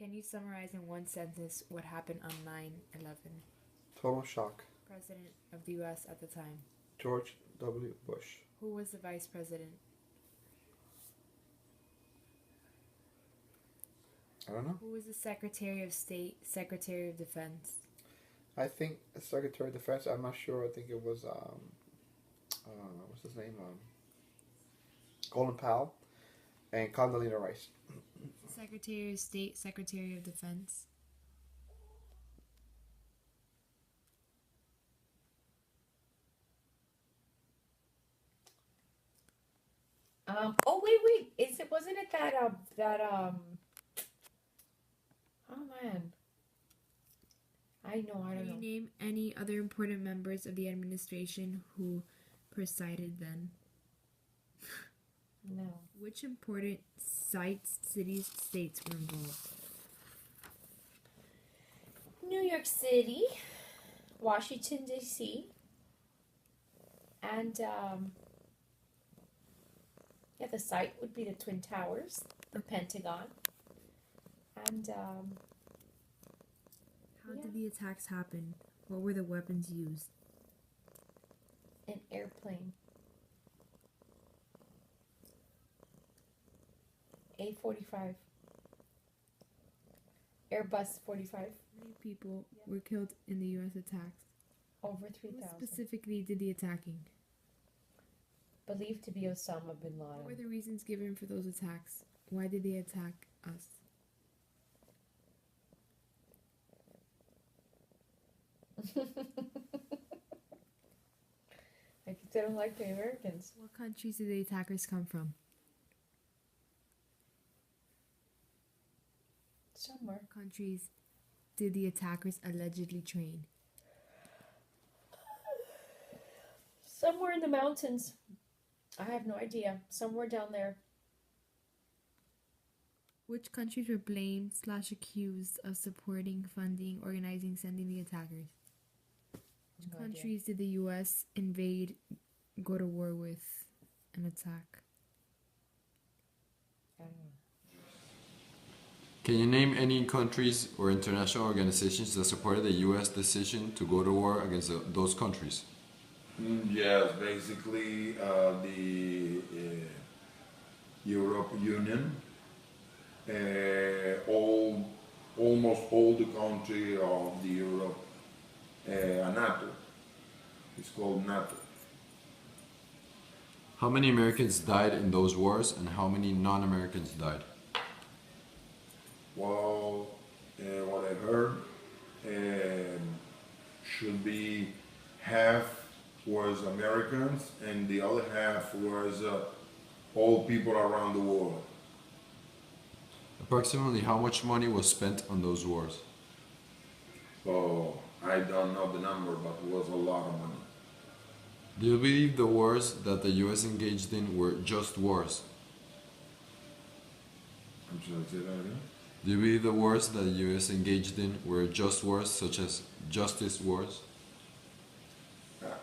Can you summarize in one sentence what happened on 9/11? Total shock. President of the U.S. at the time. George W. Bush. Who was the vice president? I don't know. Who was the Secretary of State, Secretary of Defense? I think Secretary of Defense. I'm not sure. I think it was what's his name? Colin Powell and Condoleezza Rice. Secretary of State, Secretary of Defense. Oh wait. Wasn't it that oh man. I Can don't you know. name any other important members of the administration who presided then? No. Which important sites, cities, states were involved? New York City, Washington D.C., and the site would be the Twin Towers, the Pentagon, and How did the attacks happen? What were the weapons used? an airplane. A-45. Airbus 45. How many people were killed in the U.S. attacks? Over Who 3,000. specifically did the attacking? Believed to be Osama bin What were Laden. the reasons given for those attacks? Why did they attack us? I guess they don't like the Americans. What countries did the attackers come from? Somewhere. What countries did the attackers allegedly train? Somewhere in the mountains. I have no idea. Somewhere down there. Which countries were blamed / accused of supporting, funding, organizing, sending the attackers? Which No idea. countries did the U.S. invade, go to war with, and attack? I don't know. Can you name any countries or international organizations that supported the U.S. decision to go to war against those countries? Yes, basically the Europe Union, almost all the country of the Europe, NATO. It's called NATO. How many Americans died in those wars and how many non-Americans died? Well, what I heard should be half was Americans and the other half was all people around the world. Approximately how much money was spent on those wars? So I don't know the number, but it was a lot of money. Do you believe the wars that the U.S. engaged in were just wars? I'm sorry, say that again? Do you believe the wars that the U.S. engaged in were just wars, such as justice wars?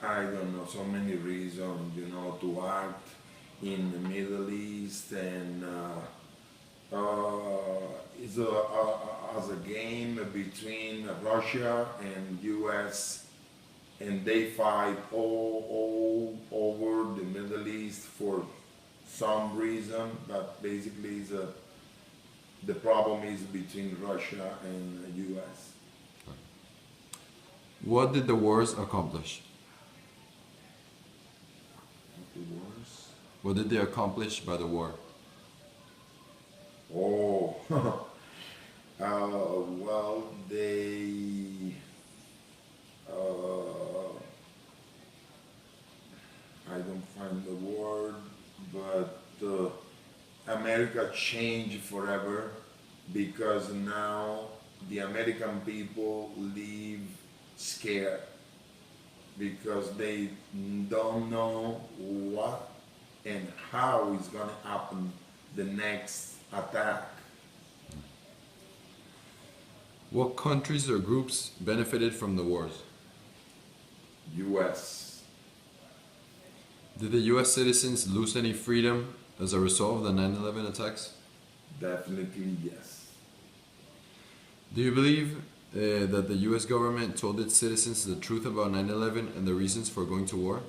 I don't know, so many reasons, to act in the Middle East and it's as a game between Russia and U.S. and they fight all over the Middle East for some reason, but basically the problem is between Russia and the U.S. What did the wars accomplish? The wars. What did they accomplish by the war? Oh, well, they, I don't find the word, but America changed forever because now the American people live scared because they don't know what and how it's gonna happen the next attack. What countries or groups benefited from the wars? U.S. Did the U.S. citizens lose any freedom as a result of the 9/11 attacks? Definitely yes. Do you believe that the U.S. government told its citizens the truth about 9/11 and the reasons for going to war?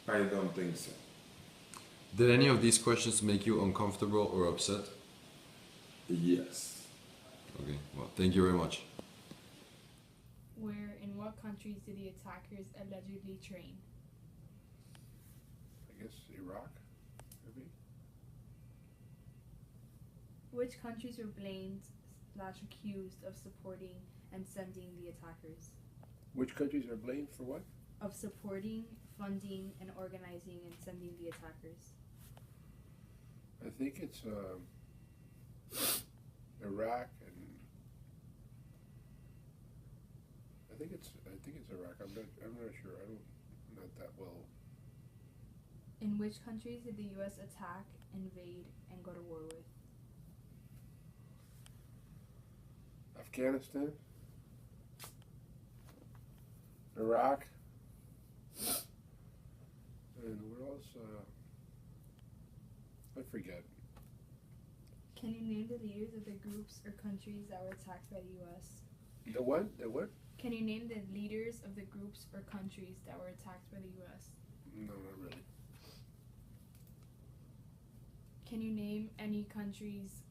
I don't think so. Did any of these questions make you uncomfortable or upset? Yes. Okay, well, thank you very much. Where in what countries did the attackers allegedly train? I guess Iraq, maybe. Which countries were blamed / accused of supporting and sending the attackers? Which countries are blamed for what? Of supporting, funding, and organizing and sending the attackers. I think it's Iraq and I think it's Iraq. I'm not sure. I'm not that well. In which countries did the U.S. attack, invade, and go to war with? Afghanistan, Iraq, and where else? I forget. Can you name the leaders of the groups or countries that were attacked by the U.S.? The what? The what? Can you name the leaders of the groups or countries that were attacked by the U.S.? No, not really. Can you name any countries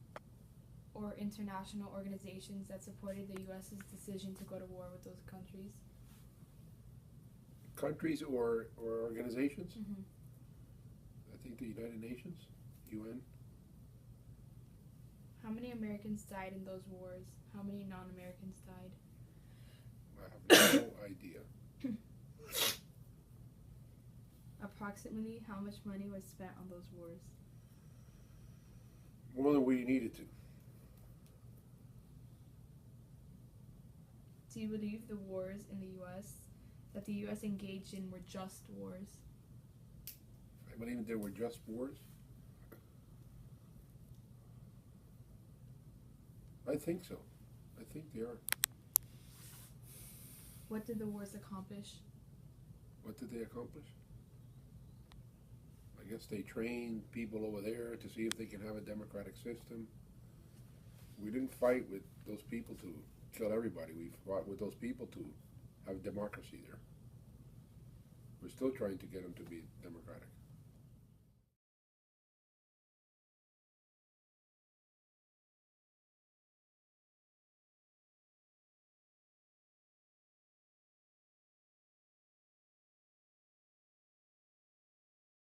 or international organizations that supported the U.S.'s decision to go to war with those countries? Countries or organizations? Mm-hmm. I think the United Nations, UN. How many Americans died in those wars? How many non-Americans died? I have no idea. Approximately how much money was spent on those wars? More than we needed to. Do you believe the wars in the U.S. that the U.S. engaged in were just wars? I believe there were just wars. I think so. I think they are. What did the wars accomplish? What did they accomplish? I guess they trained people over there to see if they can have a democratic system. We didn't fight with those people to kill everybody. We fought with those people to have democracy there. We're still trying to get them to be democratic.